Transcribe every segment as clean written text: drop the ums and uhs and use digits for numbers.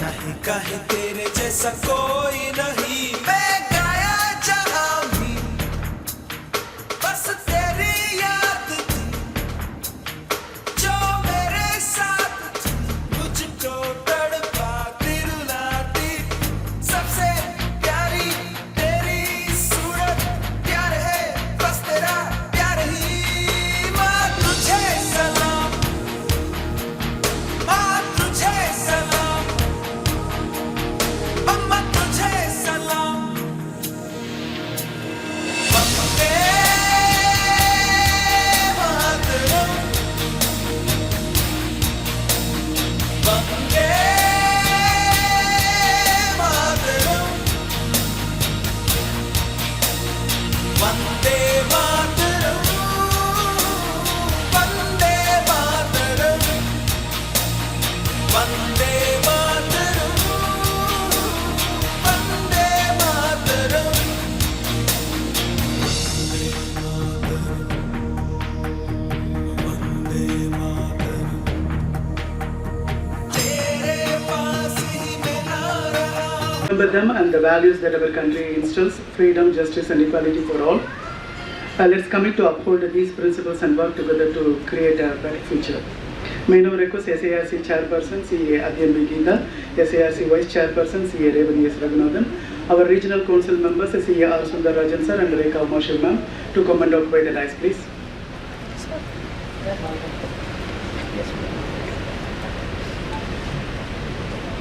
नहीं कहीं तेरे जैसा कोई नहीं, मैं गाया जहां भी बस तेरी याद थी, जो मेरे साथ थी, मुझको तड़पाती रुलाती, सबसे प्यारी तेरी सूरत, प्यार है बस तेरा प्यार ही। माँ तुझे सलाम, माँ तुझे सलाम, अम्मा तुझे सलाम। वंदे मातरम, वंदे मातरम, वंदे मातरम, वंदे मातरम, वंदे मातरम, वंदे मातरम, वंदे मातरम। तेरे पास ही मैं ना रहा। Remember them and the values that our country instills: freedom, justice and equality for all. Let's commit to uphold these principles and work together to create a better future. May now request SIRC Chairperson CA Diamond Jubilee, SIRC Vice Chairperson CA Revani S. Raghunathan, our regional council members CA R. Sundarajan sir and Rekha Marshall ma'am to come and occupy the dais, please.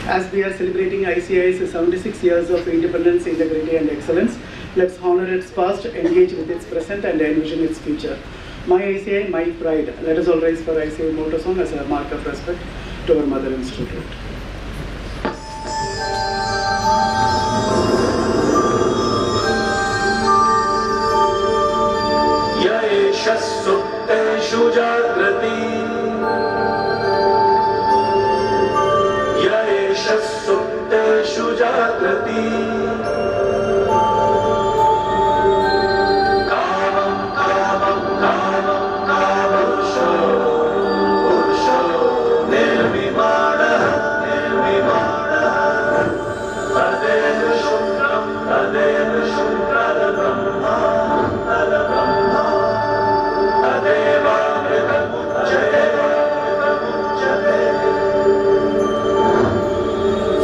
As we are celebrating ICAI's 76 years of independence, integrity and excellence, let's honor its past, engage with its present and envision its future. My ICAI, my pride. Let us all rise for ICAI motto song as a mark of respect to our mother institute. यैषस्सुप्तेषु जाग्रति, यैषस्सुप्तेषु जाग्रति, कामं कामं कामं कामपुरुषो पुरुषो निर्विमानः निर्विमानः, तदेव शुक्रं तद्ब्रह्मा तद्ब्रह्मा, तदेवामृतमुच्यते अमृतमुच्यते।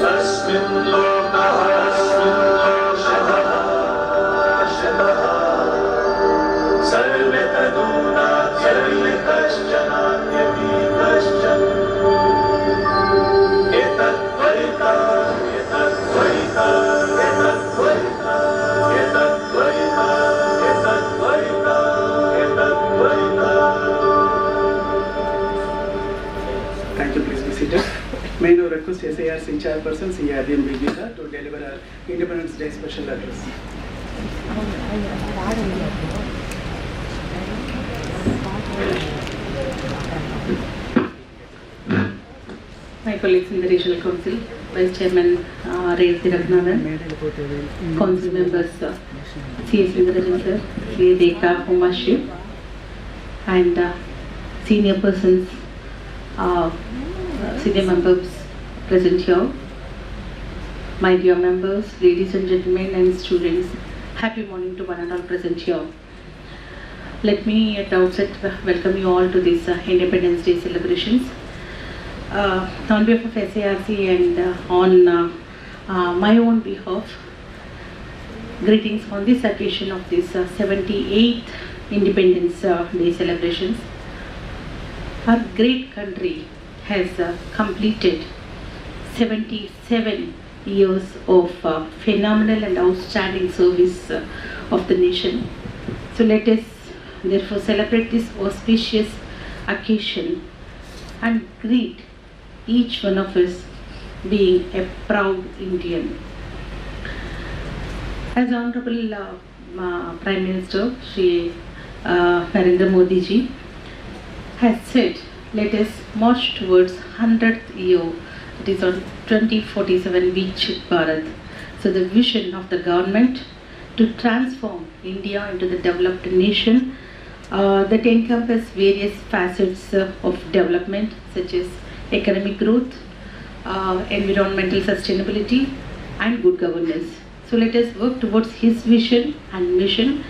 तस्मिन् लोकः शतः शतः, सर्वे तदूनात् सर्वे कश्चन नान्यपि कश्चन। एतद्द्वैता एतद्द्वैता एतद्द्वैता एतद्द्वैता एतद्द्वैता एतद्द्वैता। Thank you, please be seated. May I now request SIRC Chairperson CA Diamond Jubilee to deliver our Independence Day special address. My colleagues in the Regional Council, Vice Chairman Revani Raghunathan, Council members C.S. Sundarajan sir, C.A. Rekha Marshall, and senior persons, senior members present here, my dear members, ladies and gentlemen and students, happy morning to one and all present here. Let me at the outset welcome you all to this Independence Day celebrations. On behalf of SIRC and on my own behalf, greetings on this occasion of this 78th Independence Day celebrations. Our great country has completed 77 years of phenomenal and outstanding service of the nation. So let us therefore celebrate this auspicious occasion and greet each one of us being a proud Indian. As Honorable Prime Minister Shri Narendra Modi ji has said, let us march towards 100th year, it is on 2047 Viksit Bharat. So the vision of the government to transform India into the developed nation that encompass various facets of development such as economic growth, environmental sustainability and good governance. So let us work towards his vision and mission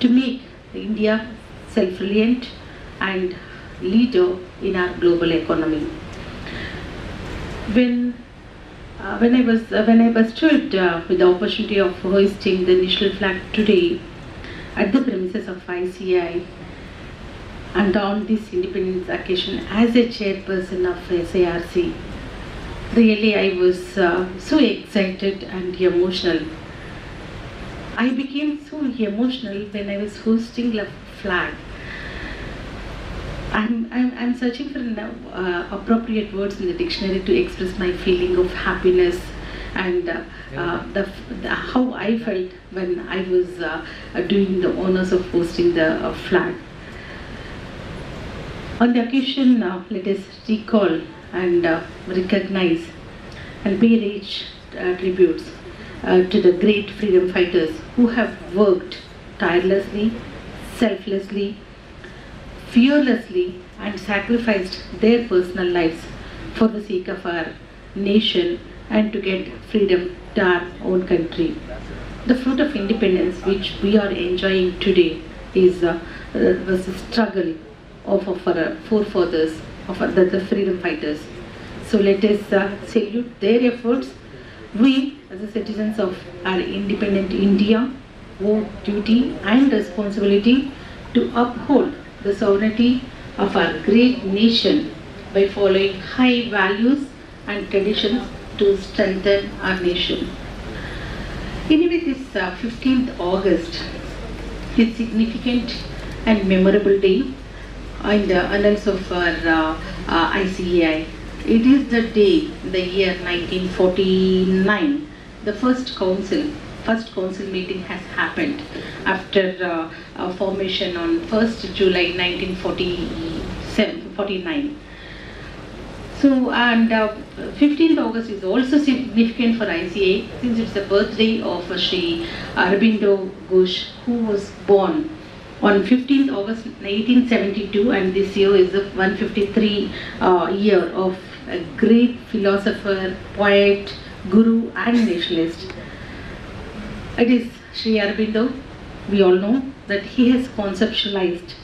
to make India self-reliant and leader in our global economy. When I was bestowed with the opportunity of hoisting the national flag today at the premises of ICAI, and on this independence occasion as a chairperson of SIRC, really I was so excited and emotional. I became so emotional when I was hosting the flag. I'm searching for appropriate words in the dictionary to express my feeling of happiness and how I felt when I was doing the honors of hosting the flag. On the occasion, let us recall and recognize and pay rich tributes to the great freedom fighters who have worked tirelessly, selflessly, fearlessly and sacrificed their personal lives for the sake of our nation and to get freedom to our own country. The fruit of independence which we are enjoying today was a struggle of our forefathers, of the freedom fighters. So let us salute their efforts. We, as the citizens of our independent India, owe duty and responsibility to uphold the sovereignty of our great nation by following high values and traditions to strengthen our nation. Anyway, this 15th August is significant and memorable day in the annals of our ICAI. It is the day, the year 1949, the first council meeting has happened after formation on 1st July 1949. So, and 15th August is also significant for ICAI since it's the birthday of Sri Aurobindo Ghosh, who was born on 15th August 1872, and this year is the 153 year of a great philosopher, poet, guru and nationalist. It is Sri Aurobindo. We all know that he has conceptualized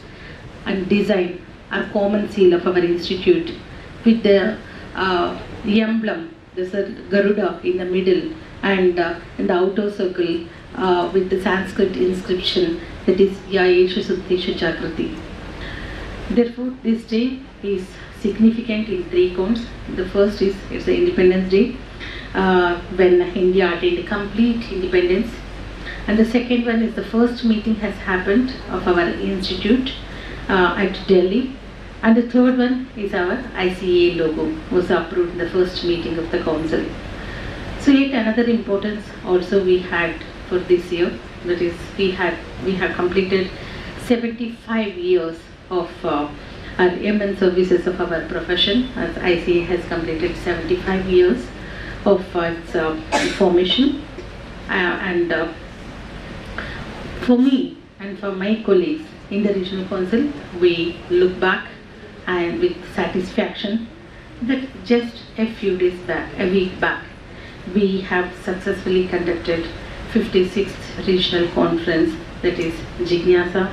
and designed our common seal of our institute with the emblem, there's a Garuda in the middle and in the outer circle with the Sanskrit inscription that is Yayeshu Sutteshu Jagrati. Therefore, this day is significant in three counts. The first is it's the Independence Day when India attained complete independence, and the second one is the first meeting has happened of our institute at Delhi, and the third one is our ICAI logo was approved in the first meeting of the council. So yet another importance also we had for this year, that is we have completed 75 years of our immense services of our profession, as ICAI has completed 75 years of its formation, and for me and for my colleagues in the regional council, we look back and with satisfaction that just a week back, we have successfully conducted 56th regional conference, that is Jignasa,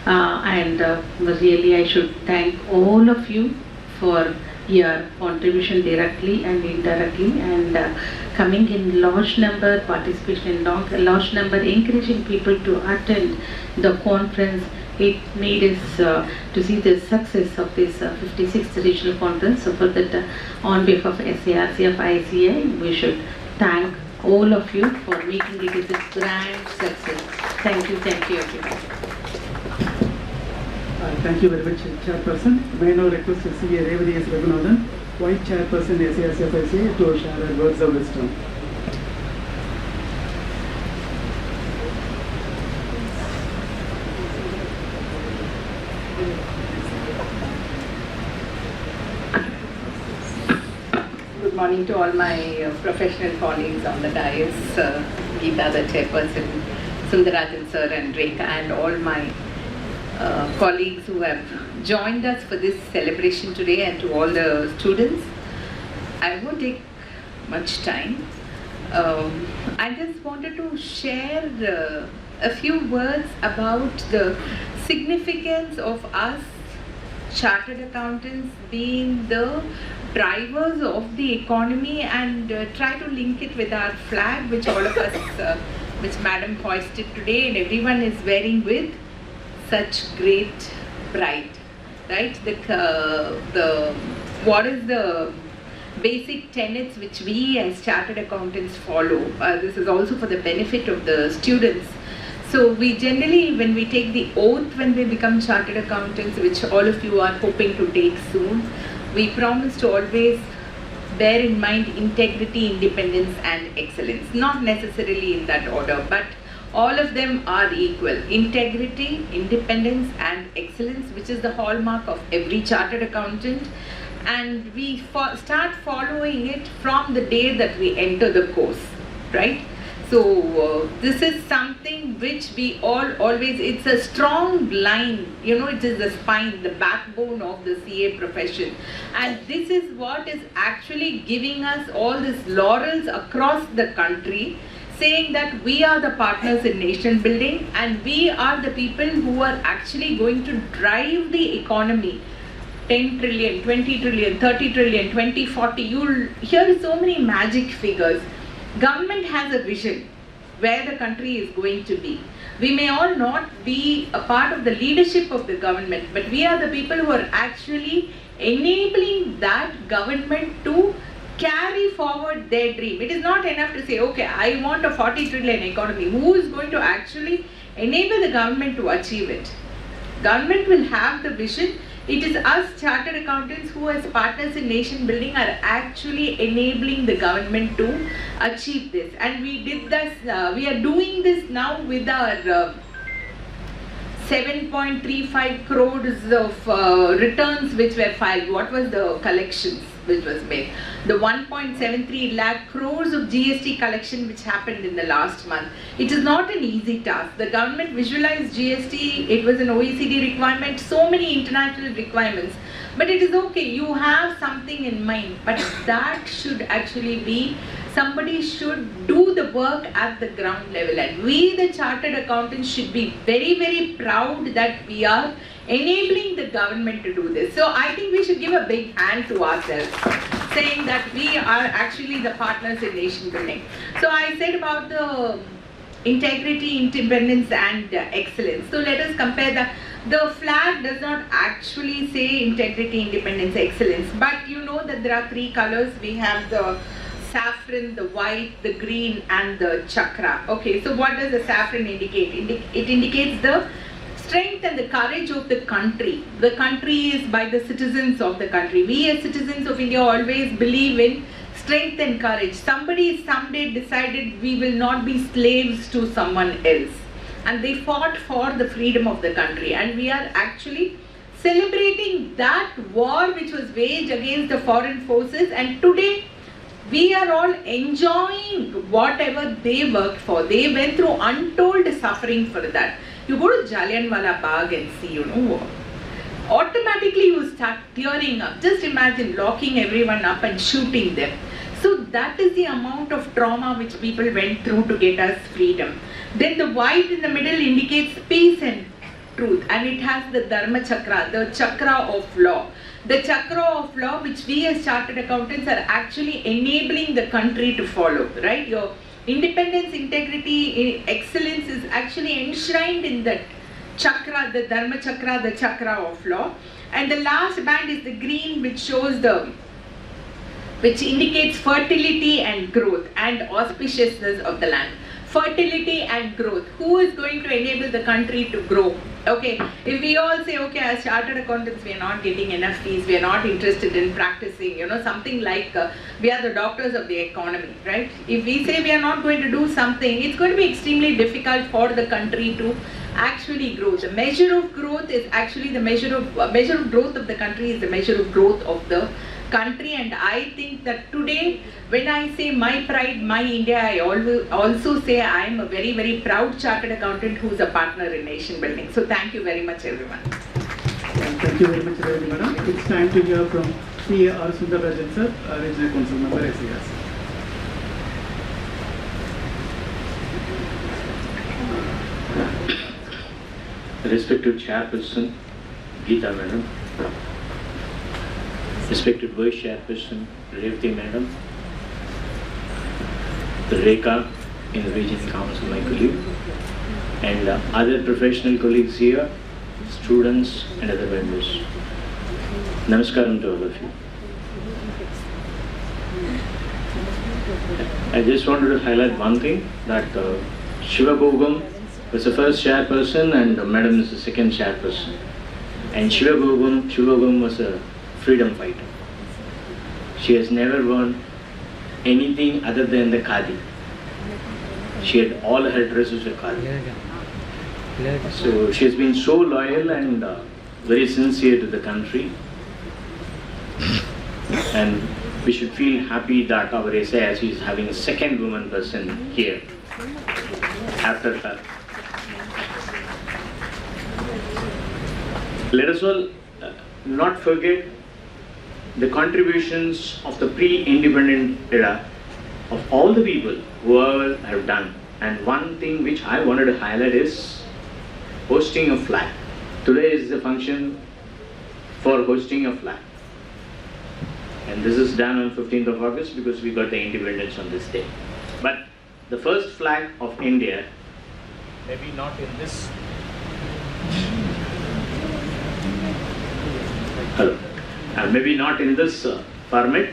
and really I should thank all of you for your contribution directly and indirectly, and coming in large number, participation in large number, encouraging people to attend the conference. It made us to see the success of this 56th regional conference. So for that, on behalf of SIRC of ICAI, we should thank all of you for making it a grand success. Thank you everyone. Thank you very much, Chairperson. May I now request to see Revati S. Raghunathan, Vice Chairperson SIRC of ICAI, to share her words of wisdom. Good morning to all my professional colleagues on the dais, Geeta, the chairperson, Sundarajan sir and Rekha, and all my colleagues who have joined us for this celebration today, and to all the students. I won't take much time. I just wanted to share a few words about the significance of us chartered accountants being the drivers of the economy, and try to link it with our flag, which all of us, which Madam hoisted today, and everyone is wearing with such great pride, right? What is the basic tenets which we as chartered accountants follow? This is also for the benefit of the students. So we generally, when we take the oath when we become chartered accountants, which all of you are hoping to take soon, we promise to always bear in mind integrity, independence and excellence. Not necessarily in that order, but all of them are equal. Integrity, independence and excellence, which is the hallmark of every chartered accountant. And we start following it from the day that we enter the course, right? So this is something which we always, it's a strong line, you know, it is the spine, the backbone of the CA profession. And this is what is actually giving us all these laurels across the country, saying that we are the partners in nation building and we are the people who are actually going to drive the economy. 10 trillion, 20 trillion, 30 trillion, 2040, you'll hear so many magic figures. Government has a vision where the country is going to be. We may all not be a part of the leadership of the government, but we are the people who are actually enabling that government to carry forward their dream. It is not enough to say, okay, I want a 40 trillion economy. Who is going to actually enable the government to achieve it? Government will have the vision. It is us chartered accountants who as partners in nation building are actually enabling the government to achieve this. And we did this, we are doing this now with our 7.35 crores of returns which were filed. What was the collections which was made? The 1.73 lakh crores of GST collection which happened in the last month. It is not an easy task. The government visualized GST, it was an OECD requirement, so many international requirements. But it is okay, you have something in mind, but that should actually be, somebody should do the work at the ground level, and we the chartered accountants should be very, very proud that we are enabling the government to do this. So I think we should give a big hand to ourselves, saying that we are actually the partners in nation building. So I said about the integrity, independence and excellence. So let us compare the flag does not actually say integrity, independence, excellence, but you know that there are three colors. We have the saffron, the white, the green and the chakra. Okay, so what does the saffron indicate? It indicates the strength and the courage of the country. The country is by the citizens of the country. We as citizens of India always believe in strength and courage. Somebody someday decided we will not be slaves to someone else. And they fought for the freedom of the country. And we are actually celebrating that war which was waged against the foreign forces. And today, we are all enjoying whatever they worked for. They went through untold suffering for that. You go to Jallianwala Bagh and see, you know, automatically you start tearing up. Just imagine locking everyone up and shooting them. So that is the amount of trauma which people went through to get us freedom. Then the white in the middle indicates peace and truth, and it has the Dharma Chakra, the chakra of law. The chakra of law which we as chartered accountants are actually enabling the country to follow, right? Your independence, integrity, excellence is actually enshrined in that chakra, the Dharma Chakra, the chakra of law. And the last band is the green, which shows which indicates fertility and growth and auspiciousness of the land. Fertility and growth. Who is going to enable the country to grow? Okay, if we all say, okay, as chartered accountants, we are not getting enough fees, we are not interested in practicing, you know, something like we are the doctors of the economy, right? If we say we are not going to do something, it's going to be extremely difficult for the country to actually grow. The measure of growth is actually the measure of growth of the country is the measure of growth of the country. And I think that today, when I say my pride, my India, I also say I am a very, very proud chartered accountant who is a partner in nation building. So thank you very much, everyone. Thank you very much, Madam. It's time to hear from C.A.R. Sundarajan sir, Regional Council Member, SIRC. Respected Chairperson Geeta Madam, respected Vice Chairperson Revati Madam, Rekha in the Regional Council, my colleague, and other professional colleagues here, students and other members. Namaskaram to all of you. I just wanted to highlight one thing, that Shiva Bogam was the first chairperson and Madam is the second chairperson. And Shiva Bogam was a freedom fighter. She has never worn anything other than the khadi. She had all her dresses with khadi. So she has been so loyal and very sincere to the country. And we should feel happy that our SIRC is having a second woman person here after her. Let us all not forget the contributions of the pre-independent era of all the people who have done. And one thing which I wanted to highlight is hosting a flag. Today is the function for hosting a flag. And this is done on 15th of August because we got the independence on this day. But the first flag of India, maybe not in this. Hello. Maybe not in this format.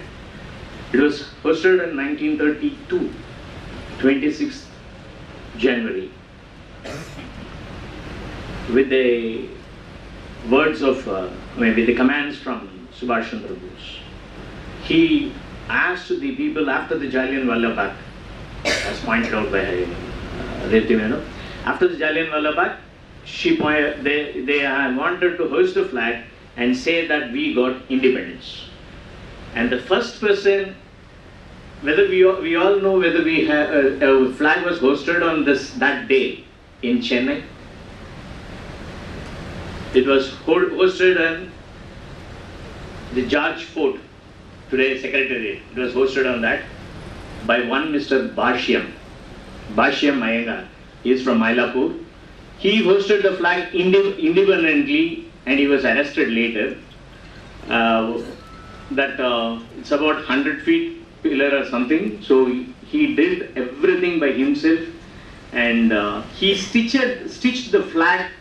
It was hosted in 1932, 26th January, with the words of, maybe the commands from Subhash Chandra Bose. He asked the people after the Jallianwala Bagh, as pointed out by Revati Madam, after the Jallianwala Bagh, they wanted to hoist the flag and say that we got independence. And the first person, whether we all know whether we have a flag was hosted on that day in Chennai. It was hosted in the George Fort, today Secretariat. It was hosted on that by one Mr. Bhashyam Iyengar. He is from Mylapore. He hosted the flag independently and he was arrested later. It's about 100 feet pillar or something. So he did everything by himself, and he stitched the flag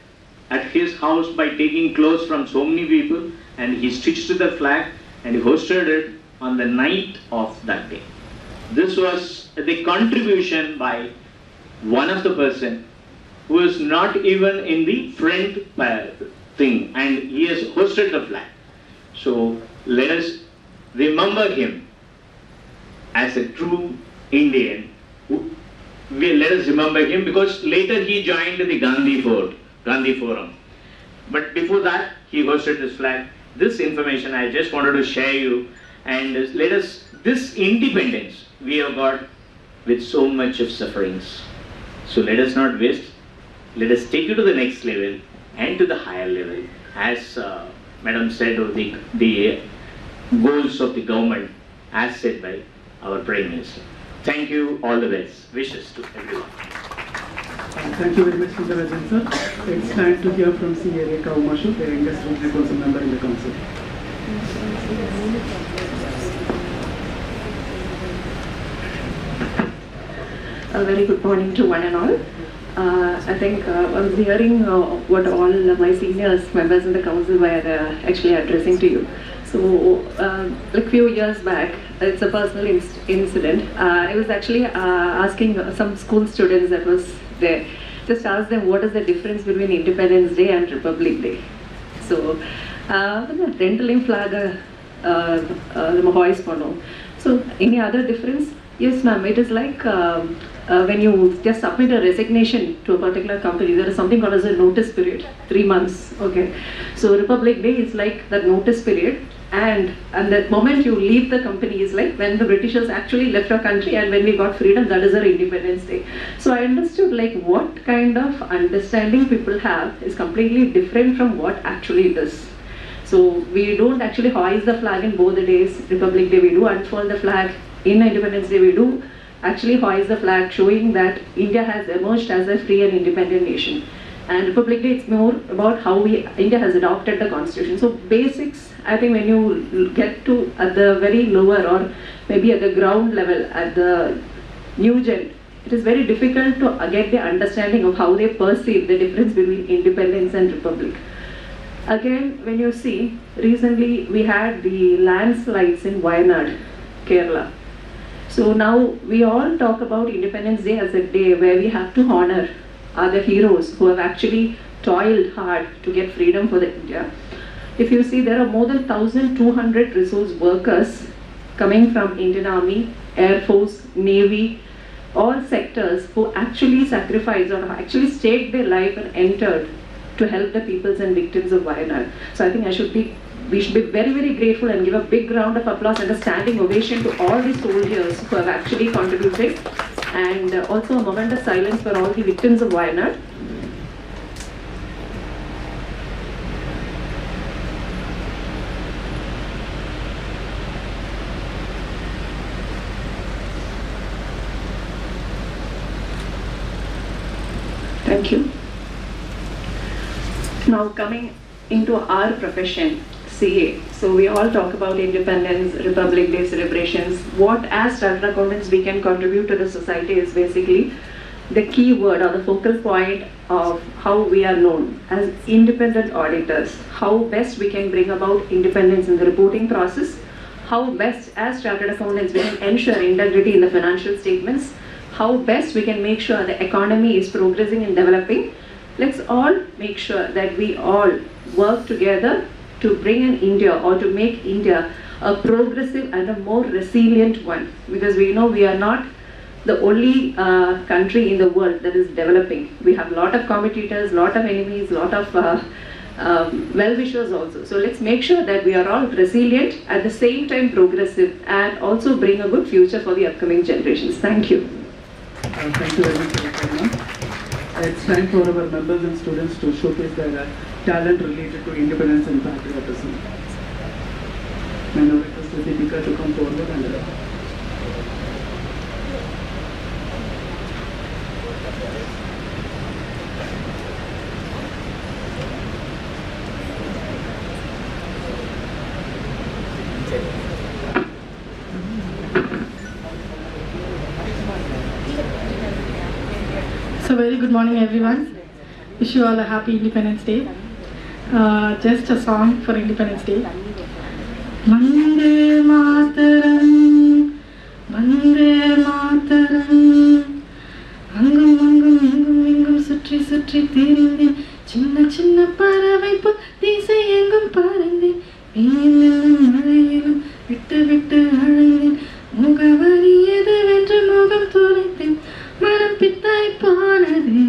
at his house by taking clothes from so many people, and he stitched the flag and he hosted it on the night of that day. This was the contribution by one of the person who is not even in the front thing, and he has hosted the flag. So let us remember him as a true Indian. Let us remember him because later he joined the Gandhi Forum. But before that, he hosted this flag. This information I just wanted to share you, and this independence we have got with so much of sufferings. So let us not waste. Let us take it to the next level and to the higher level, as Madam said, of the goals of the government as set by our Prime Minister. Thank you, all the best. Wishes to everyone. Thank you very much, Sundarajan sir. It's time to hear from C.A. Rekha Umashu, the youngest Regional Council Member in the Council. A very good morning to one and all. I think I was hearing what all my seniors, members in the council were actually addressing to you. So, like few years back, it's a personal incident. I was actually asking some school students that was there, just ask them what is the difference between Independence Day and Republic Day. So, rental flag hoist pannom. So, any other difference? Yes, ma'am. It is like when you just submit a resignation to a particular company, there is something called as a notice period, 3 months. Okay. So Republic Day is like that notice period, and the moment you leave the company is like when the Britishers actually left our country and when we got freedom. That is our Independence Day. So I understood like what kind of understanding people have is completely different from what actually it is. So we don't actually hoist the flag in both the days. Republic Day we do unfurl the flag. In Independence Day we do actually hoist the flag, showing that India has emerged as a free and independent nation. And Republic Day, it's more about how India has adopted the constitution. So basics, I think when you get to at the very lower or maybe at the ground level, at the new gen, it is very difficult to get the understanding of how they perceive the difference between independence and republic. Again, when you see, recently we had the landslides in Wayanad, Kerala. So now we all talk about Independence Day as a day where we have to honor other heroes who have actually toiled hard to get freedom for the India. If you see, there are more than 1,200 resource workers coming from Indian Army, Air Force, Navy, all sectors who actually sacrificed or actually staked their life and entered to help the peoples and victims of Wayanad. So I think we should be very, very grateful and give a big round of applause and a standing ovation to all the soldiers who have actually contributed, and also a moment of silence for all the victims of Wayanad. Thank you. Now coming into our profession, CA. So we all talk about independence, Republic Day celebrations. What as chartered accountants we can contribute to the society is basically the key word or the focal point of how we are known as independent auditors. How best we can bring about independence in the reporting process. How best as chartered accountants we can ensure integrity in the financial statements. How best we can make sure the economy is progressing and developing. Let's all make sure that we all work together to bring in India or to make India a progressive and a more resilient one, because we know we are not the only country in the world that is developing. We have a lot of competitors, lot of enemies, lot of well-wishers also. So let's make sure that we are all resilient, at the same time progressive, and also bring a good future for the upcoming generations. Thank you. Thank you very much, Karima. It's time for our members and students to showcase their talent related to independence and patriotism. I now request the Deepika to come forward and So very good morning everyone. Wish you all a happy Independence Day. Just a song for Independence Day. Vande Mataram, Vande Mataram. Angum angum engum engum suttri suttri thirindhen. Chinna chinna paravai po disai engum parandhen. Veennilum malaiyilum vittu vittu azhandhen. Mugavari eduvendru mugam thulaithen. மனம் பித்தாய் போனது,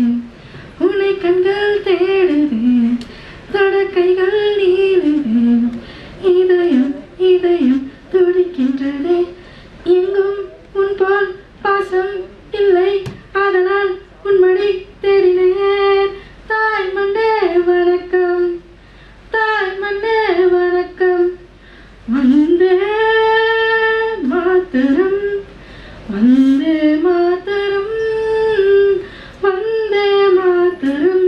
உன்னை கண்கள் தேடுது, தொட கைகள் நீளுது, இதயம் இதயம் துடிக்கின்றதே, எங்கும் உன் போல் பாசம் இல்லை, அதனால் உன் மடி தேடினேன். தாய் மண்ணே வணக்கம், தாய் மண்ணே வணக்கம். வந்தே மாதரம், வந்தே மாதரம், வந்தே மாதரம்.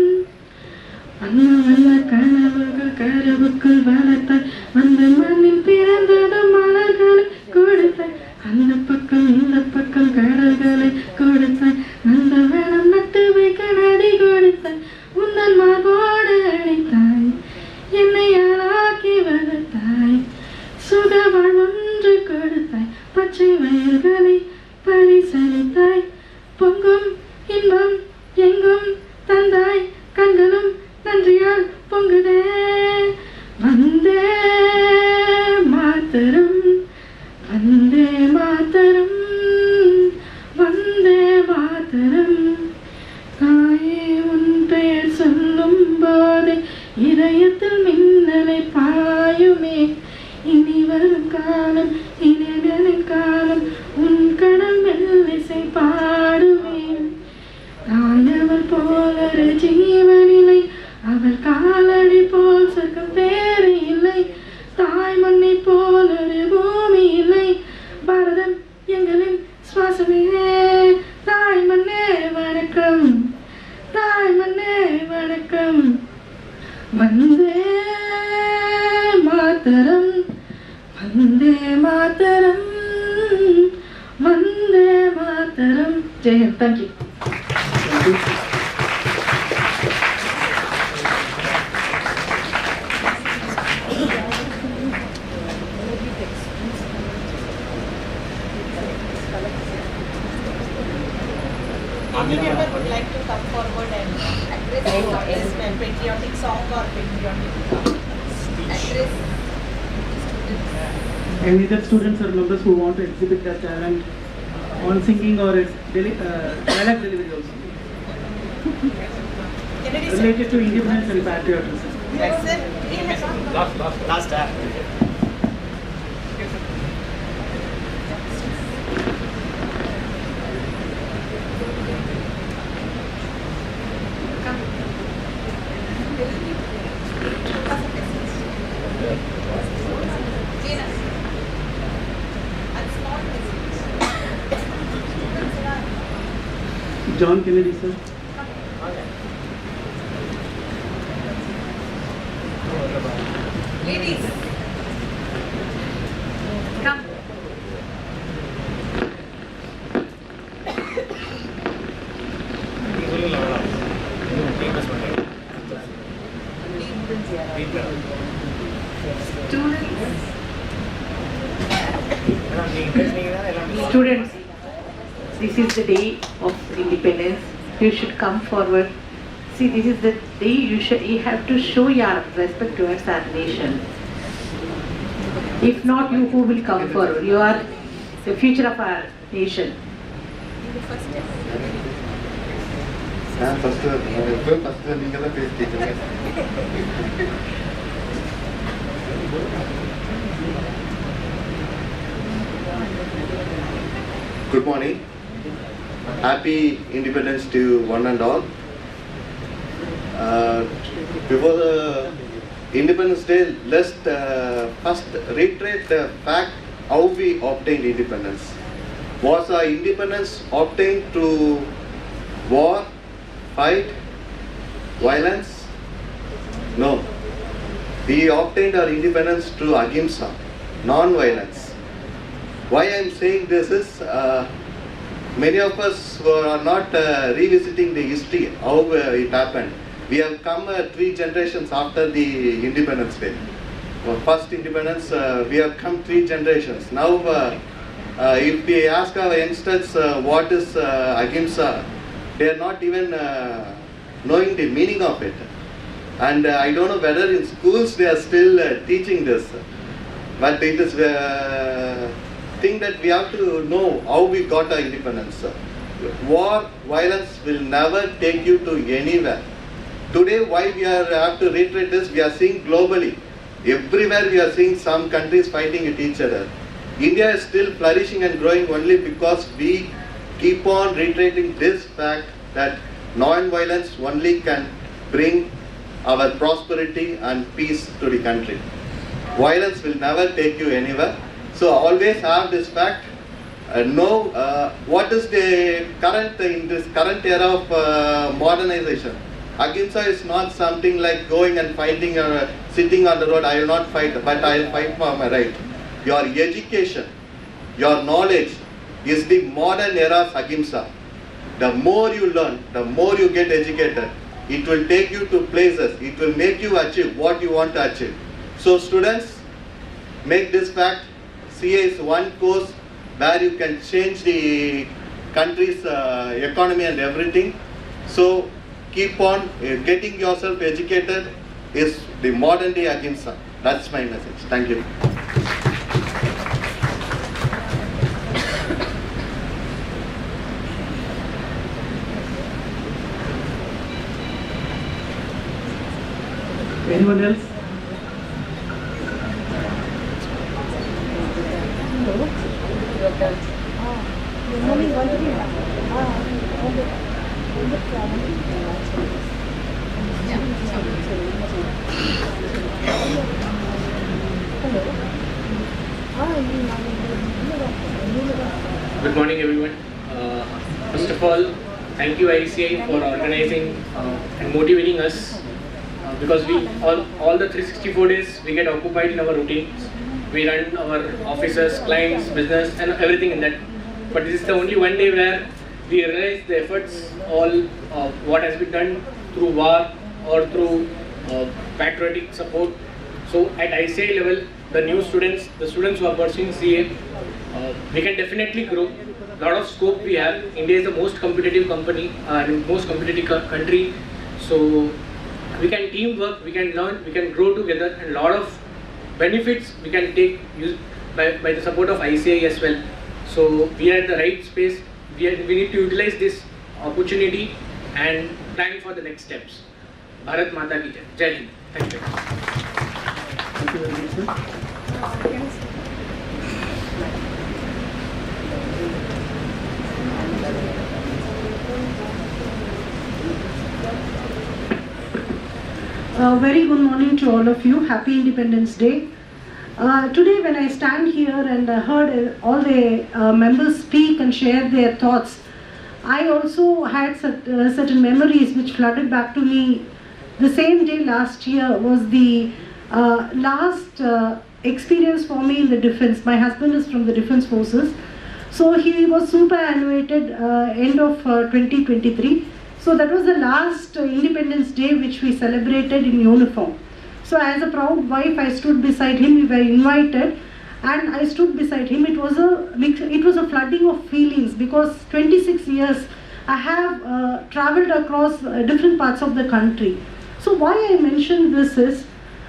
வண்ண கனவுகள் கருவுக்குள் வளர்த்தாய், வந்த மண்ணில் பிறந்தது மலர்களை கொடுத்தாய், அந்த பக்கம் இந்த பக்கம் கடல்களை கொடுத்தாய், அந்த வேணம் நட்டு வைக்க நதி கொடுத்தாய், உந்தன் மார்போடு அழைத்தாய், என்னை யாராக்கி வளர்த்தாய், சுக வாழ்வொன்று கொடுத்தாய், பச்சை வயல்களை பரிசளித்தாய், பொங்கும் இன்பம் எங்கும் தந்தாய், கண்களும் நன்றியால் பொங்குதே. வந்தே மாதரம், வந்தே மாதரம், வந்தே மாதரம். தாயே உன் பெயர் சொல்லும் போதே இதயத்தில் மின்னலை பாயுமே, இனி வரும் காலம் இனிகளின் காலம், உன் கடல் மெல்லிசை பாடுவேன். தாயவள் போலொரு ஜீவனில்லை, அவள் காலடி போல் சொர்க்கம் வேறு இல்லை, Mataram. Jai Hind. Thank you. Thank you. Anyone would like to come forward and address patriotic song or patriotic address? Any other students or members who want to exhibit their talent on singing or dialect delivery also? Related to independence and patriotism. Yes, sir. Last act. John Kennedy, sir. Ladies, come. Students, this is the day of independence. You should come forward. See, this is the day you have to show your respect towards our nation. If not, you who will come forward? You are the future of our nation. Good morning. Happy Independence to one and all. Before the Independence Day, let's first reiterate the fact how we obtained independence. Was our independence obtained through war, fight, violence? No. We obtained our independence through ahimsa, non-violence. Why I am saying this is, many of us are not revisiting the history, how it happened. We have come 3 generations after the Independence Day. First independence, we have come 3 generations. Now, if we ask our youngsters what is ahimsa, they are not even knowing the meaning of it. And I don't know whether in schools they are still teaching this. But it is thing that we have to know how we got our independence. War, violence will never take you to anywhere. Today, why we have to reiterate this, we are seeing globally. Everywhere we are seeing some countries fighting with each other. India is still flourishing and growing only because we keep on reiterating this fact that non-violence only can bring our prosperity and peace to the country. Violence will never take you anywhere. So always have this fact, know what is the current, in this current era of modernization. Ahimsa is not something like going and fighting or sitting on the road, I will not fight, but I will fight for my right. Your education, your knowledge is the modern era's ahimsa. The more you learn, the more you get educated, it will take you to places, it will make you achieve what you want to achieve. So students, make this fact. CA is one course where you can change the country's economy and everything. So keep on getting yourself educated is the modern day ahimsa. That's my message. Thank you. Anyone else? Good morning, everyone. First of all, thank you ICAI for organizing and motivating us because we all the 364 days we get occupied in our routines. We run our offices, clients, business, and everything in that. but this is the only one day where we realize the efforts, all what has been done through war or through patriotic support. So at ICAI level, the new students, the students who are pursuing CA, we can definitely grow. Lot of scope we have. India is the most competitive most competitive country. So we can teamwork, we can learn, we can grow together, and lot of benefits we can take by the support of ICAI as well. So we are at the right space. We need to utilize this opportunity and plan for the next steps. Bharat Mata ki Jai. Jai Hind. Thank you. Thank you very much, sir. Very good morning to all of you. Happy Independence Day. Today when I stand here and heard all the members speak and share their thoughts, I also had certain memories which flooded back to me. The same day last year was the last experience for me in the defense. My husband is from the defense forces. So he was superannuated end of 2023. So that was the last Independence Day which we celebrated in uniform. So as a proud wife, I stood beside him. We were invited, and I stood beside him. It was a flooding of feelings because 26 years I have traveled across different parts of the country. So why I mention this is,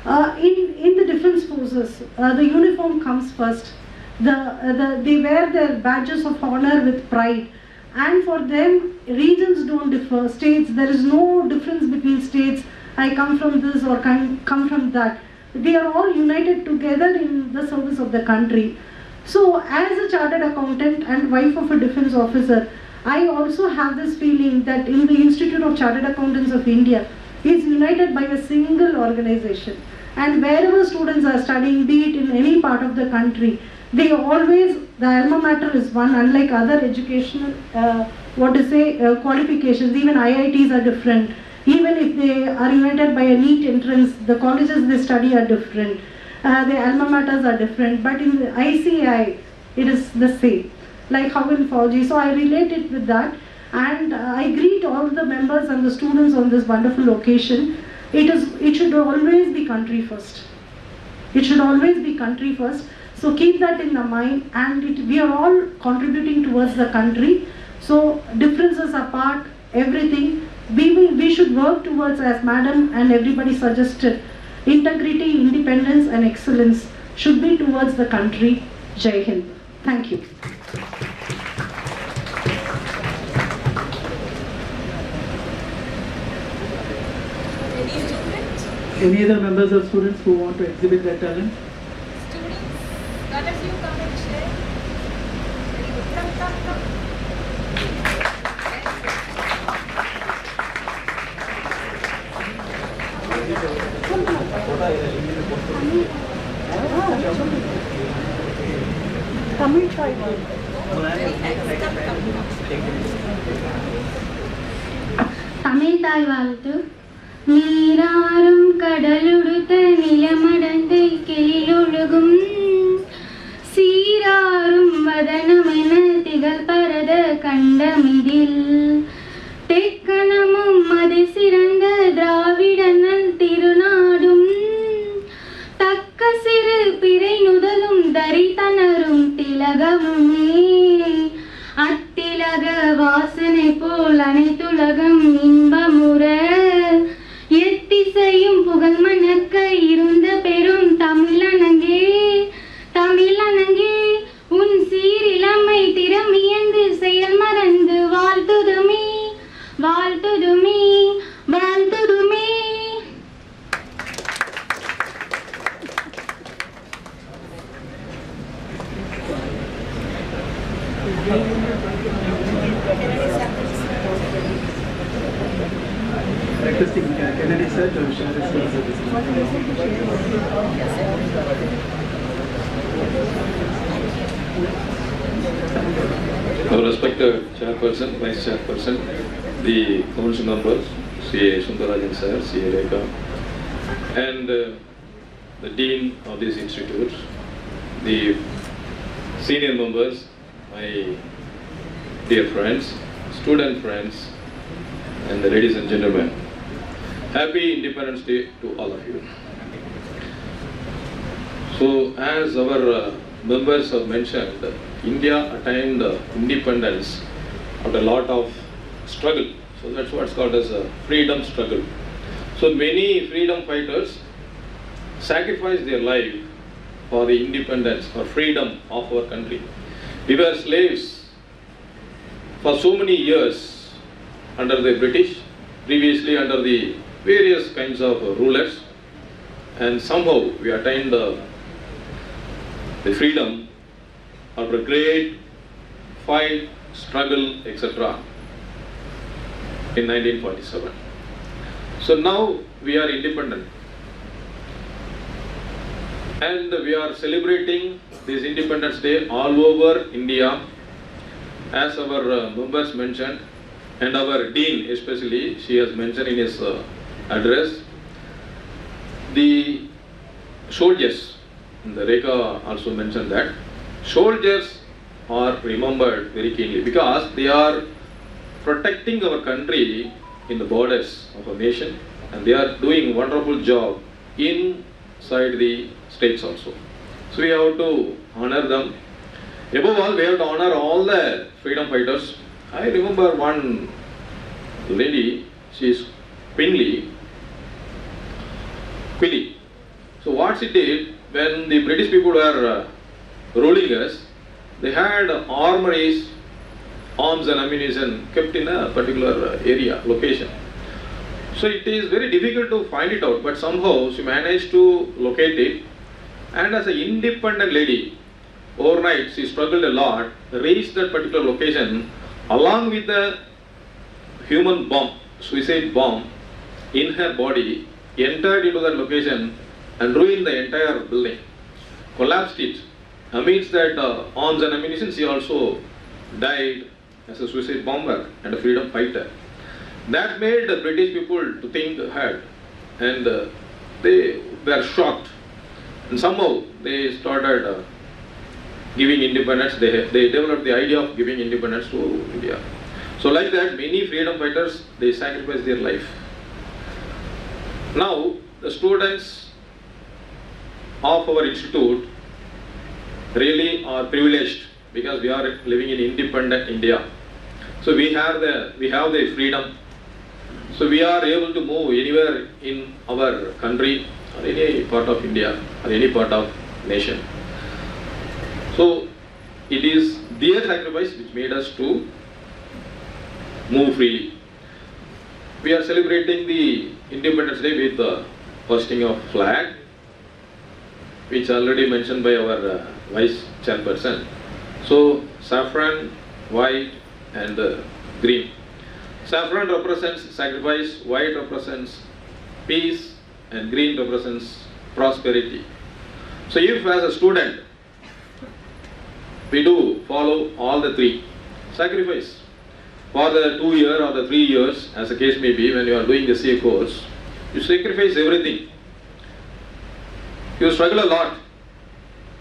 in the defense forces, the uniform comes first. They wear their badges of honor with pride. And for them, regions don't differ, states, there is no difference between states, I come from this or come from that. They are all united together in the service of the country. So as a chartered accountant and wife of a defense officer, I also have this feeling that in the Institute of Chartered Accountants of India is united by a single organization. And wherever students are studying, be it in any part of the country, the alma mater is one, unlike other educational, qualifications. Even IITs are different. Even if they are united by a NEET entrance, the colleges they study are different. The alma maters are different. But in the ICAI, it is the same, like how in Fauji. So I relate it with that. And I greet all the members and the students on this wonderful occasion. It should always be country first. It should always be country first. So keep that in the mind, and we are all contributing towards the country. So differences apart, everything, we should work towards, as Madam and everybody suggested, integrity, independence and excellence should be towards the country. Jai Hind. Thank you. Any other members of students who want to exhibit their talent? Got a few comments there. Very good. Come. Tamil தாய் வாழ்த்து. நீராறும் கடலுடுத்த நிலமடந்தை கெளிலொழுகும் சீராறும் வதனமென திகழ் பரத கண்டமிதில் தெக்கணமும் அது சிறந்த திராவிடனல் திருநாடும் தக்க சிறு பிறை நுதலும் தரித்தனரும் திலகமுமே அத்திலக வாசனை போல் அனைத்துலகம் இன்பமுற எத்திசையும் புகழ் மணக்க இருந்த பெரும் தமிழனங்கே உன் சீரிழமை திறமியந்து செயல் மறந்து வாழ்த்துதுமே Requesting Kennedy sir to share his words with us. Our respected chairperson, vice chairperson, the council members, C.A. Sundarajan sir, C.A. Rekha, and the dean of these institutes, the senior members, my dear friends, student friends, and the ladies and gentlemen. Happy Independence Day to all of you. So, as our members have mentioned, India attained independence after a lot of struggle. So that's what's called as a freedom struggle. So many freedom fighters sacrificed their life for the independence or freedom of our country. We were slaves for so many years under the British, previously under the various kinds of rulers, and somehow we attained the freedom after a great fight, struggle, etc. in 1947. So now we are independent, and we are celebrating this Independence Day all over India, as our members mentioned, and our Dean especially, she has mentioned in his address. The soldiers, the Rekha also mentioned that, soldiers are remembered very keenly because they are protecting our country in the borders of our nation, and they are doing a wonderful job inside the states also. So we have to honor them. Above all, we have to honor all the freedom fighters. I remember one lady, she is Quilly. So what she did, when the British people were ruling us, they had armories, arms and ammunition kept in a particular area, location. So it is very difficult to find it out, but somehow she managed to locate it, and as an independent lady, overnight she struggled a lot, reached that particular location along with the human bomb, suicide bomb in her body, entered into that location and ruined the entire building, collapsed it. Amidst that arms and ammunition, she also died as a suicide bomber and a freedom fighter. That made the British people to think hard, and they were shocked, and somehow they started giving independence. They developed the idea of giving independence to India. So like that, many freedom fighters, they sacrificed their life. Now the students of our institute really are privileged because we are living in independent India. So we have the freedom. So we are able to move anywhere in our country or any part of India or any part of nation. So it is their sacrifice which made us to move freely. We are celebrating the Independence Day with the hoisting of flag, which already mentioned by our Vice Chairperson. So saffron, white and green. Saffron represents sacrifice, white represents peace, and green represents prosperity. So if as a student we do follow all the three, sacrifice for the 2 years or the 3 years, as the case may be, when you are doing the CA course, you sacrifice everything. You struggle a lot.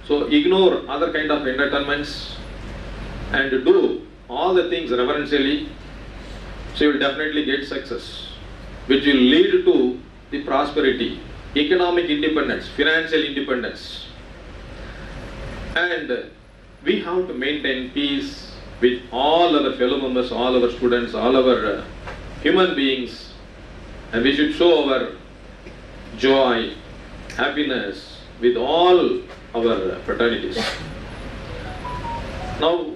So ignore other kind of entertainments and do all the things reverentially. So you will definitely get success, which will lead to the prosperity, economic independence, financial independence. And we have to maintain peace with all our fellow members, all our students, all our human beings, and we should show our joy, happiness with all our fraternities. Now,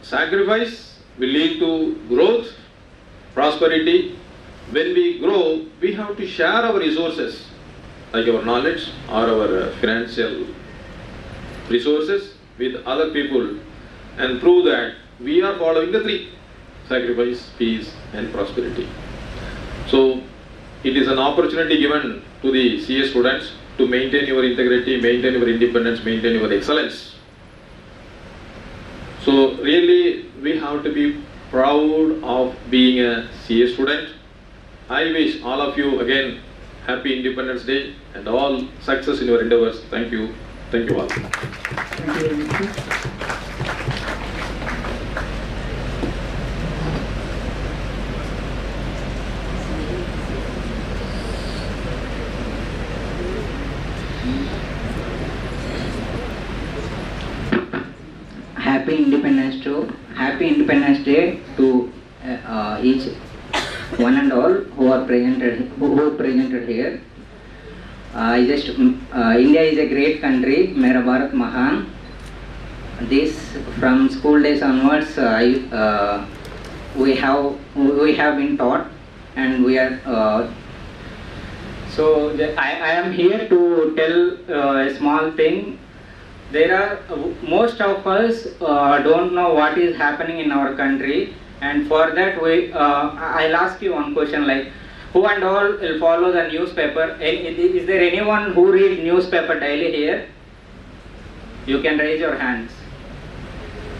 sacrifice will lead to growth, prosperity. When we grow, we have to share our resources, like our knowledge or our financial resources, with other people and prove that we are following the three: sacrifice, peace and prosperity. So it is an opportunity given to the CA students to maintain your integrity, maintain your independence, maintain your excellence. So really we have to be proud of being a CA student. I wish all of you again happy Independence Day and all success in your endeavors. Thank you. Thank you all. Thank you very much. day to each one and all who are presented here. India is a great country, Mera Bharat Mahan. This from school days onwards, we have been taught, and we are. So I am here to tell a small thing. There are most of us don't know what is happening in our country, and for that I'll ask you one question, like who and all will follow the newspaper? Is there anyone who reads newspaper daily here? You can raise your hands.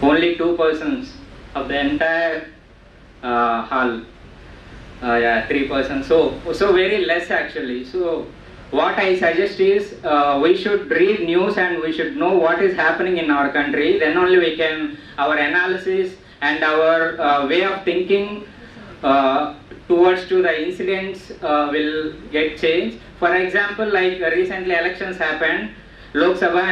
Only 2 persons of the entire hall. Yeah, 3 persons. So very less actually. So what I suggest is we should read news and we should know what is happening in our country. Then only we can, our analysis and our way of thinking towards to the incidents will get changed. For example, like recently elections happened. Lok Sabha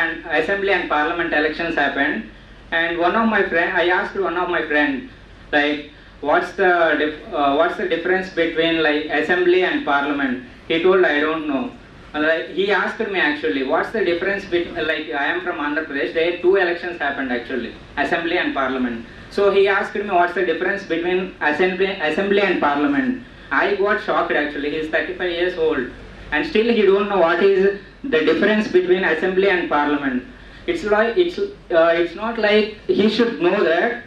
and Assembly and Parliament elections happened, and I asked one of my friends, like, what's the difference between like Assembly and Parliament? He told, I don't know. Like, he asked me actually, what's the difference between, like, I am from Andhra Pradesh, there 2 elections happened actually, Assembly and Parliament. So he asked me what's the difference between Assembly and Parliament. I got shocked actually. He's 35 years old. And still he don't know what is the difference between Assembly and Parliament. It's like it's not like he should know that.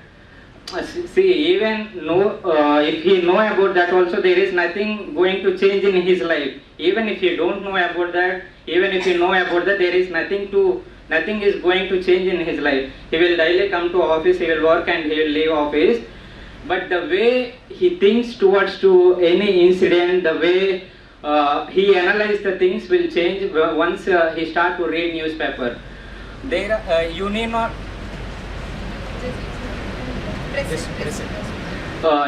See, even if he know about that also, there is nothing going to change in his life. Even if he don't know about that, even if he know about that, there is nothing is going to change in his life. He will daily come to office, he will work and he will leave office. But the way he thinks towards to any incident, the way he analyzes the things will change once he start to read newspaper. There, you need not.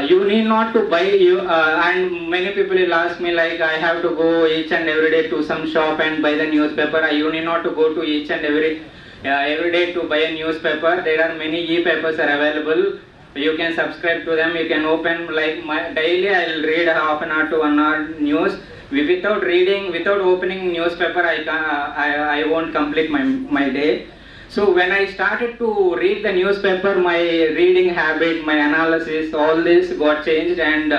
You need not to buy and many people will ask me, like, I have to go each and every day to some shop and buy the newspaper. You need not to go to each and every day to buy a newspaper. There are many e-papers are available. You can subscribe to them. You can open, like, daily I will read half an hour to 1 hour news. Without opening newspaper, I won't complete my day. So when I started to read the newspaper, my reading habit, my analysis, all this got changed, and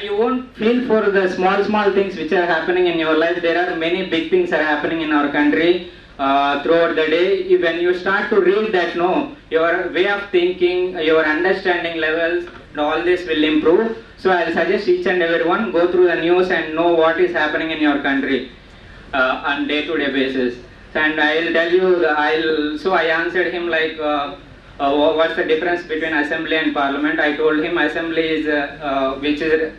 you won't feel for the small things which are happening in your life. There are many big things are happening in our country throughout the day. When you start to read that, your way of thinking, your understanding levels, all this will improve. So I'll suggest each and everyone go through the news and know what is happening in your country on day-to-day basis. And I'll tell you, so I answered him like, what's the difference between Assembly and Parliament? I told him Assembly is, which is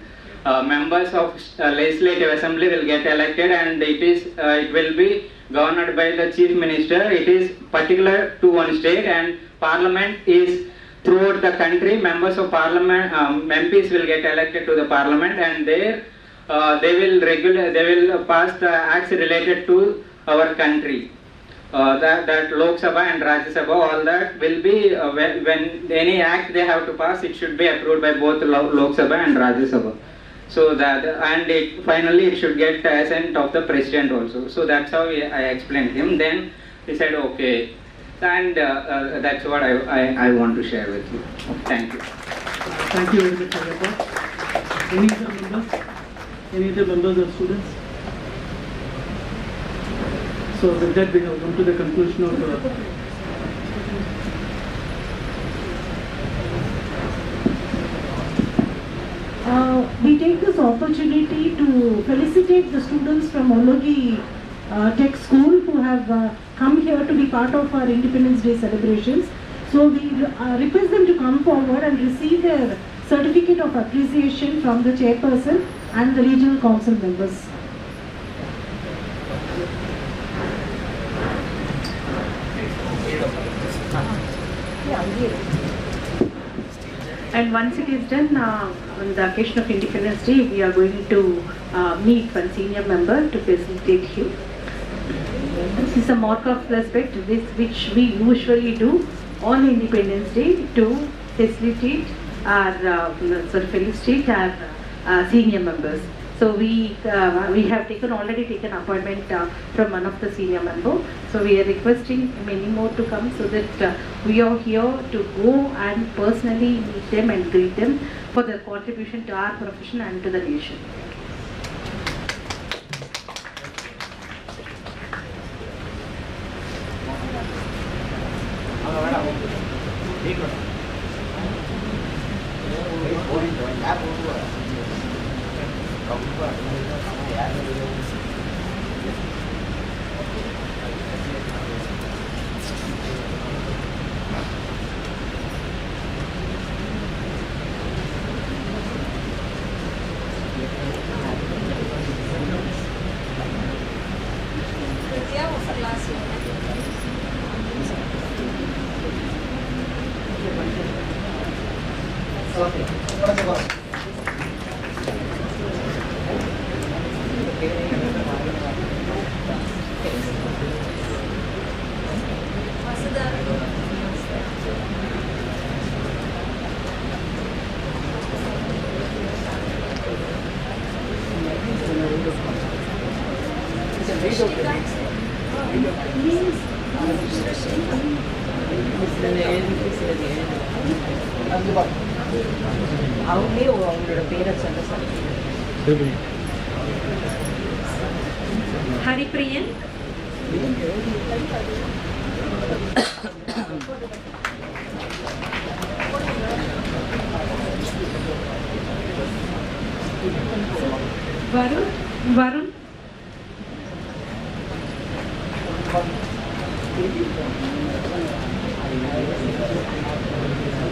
members of Legislative Assembly will get elected, and it will be governed by the Chief Minister. It is particular to one state, and Parliament is throughout the country. Members of Parliament, MPs will get elected to the Parliament, and there they will pass the acts related to our country. That Lok Sabha and Rajya Sabha, all that will be when any act they have to pass, it should be approved by both Lok Sabha and Rajya Sabha. So that, and finally it should get assent of the president also. So that's how I explained him. Then he said okay, and that's what I want to share with you. Thank you. Thank you very much for your thoughts. Any other members? Any other members or students? So with that, we have come to the conclusion of we take this opportunity to felicitate the students from Ologi Tech School who have come here to be part of our Independence Day celebrations. So we request them to come forward and receive their certificate of appreciation from the chairperson and the regional council members. And once it is done, on the occasion of Independence Day, we are going to meet one senior member to facilitate him. This is a mark of respect, which we usually do on Independence Day to facilitate our felicitate our senior members. So we have already taken appointment from one of the senior members. So we are requesting many more to come so that we are here to go and personally meet them and greet them for their contribution to our profession and to the nation. Haripriyan. Varun.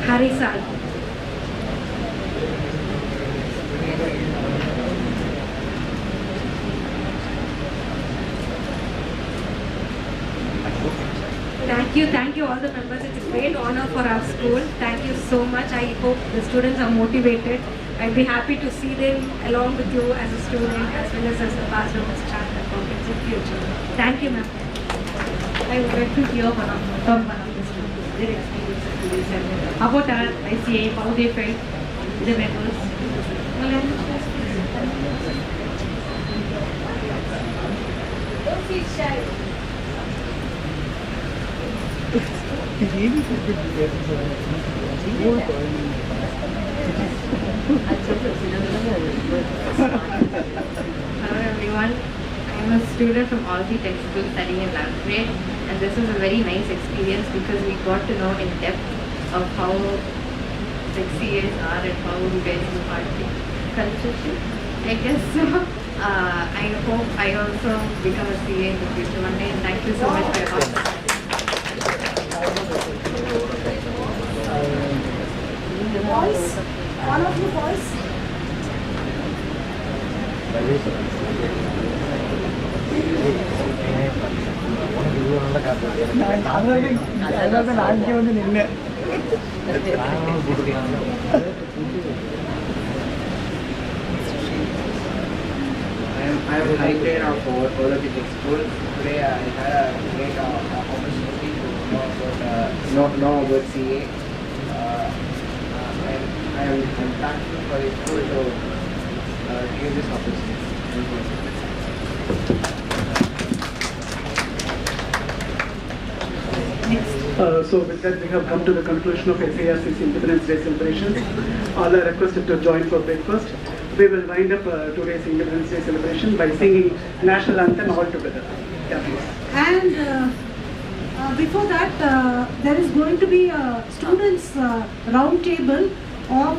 Harisal. Thank you all the members. It's a great honor for our school. Thank you so much. I hope the students are motivated. I'd be happy to see them along with you as a student as well as the classroom staff and comprehensive future. Thank you, ma'am. I would like to hear from one of the students, their experience about our ICA, how they felt, the members. Don't feel shy. Hello everyone, I am a student from all the tech school studying in 11th grade, and this is a very nice experience because we got to know in depth of how the CAs are and how you guys do party culture. I guess so. I hope I also become a CA in the future one day, and thank you so much for your help. Boys, one of you boys. I am high grade of Olympic school. Today I had a great opportunity to know about CA. I am thankful for the school to give this opportunity. So with that, we have come to the conclusion of SIRC's Independence Day celebrations. All are requested to join for breakfast. We will wind up today's Independence Day celebration by singing National Anthem all together. Yeah, please. And before that, there is going to be a students' round table of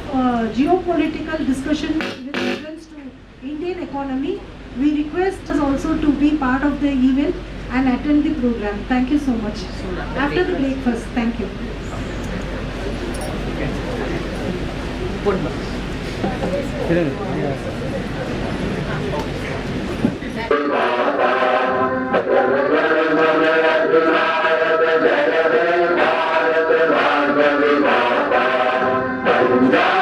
geopolitical discussion with reference to Indian economy. We request us also to be part of the event and attend the program. Thank you so much. After the breakfast, thank you. Yeah.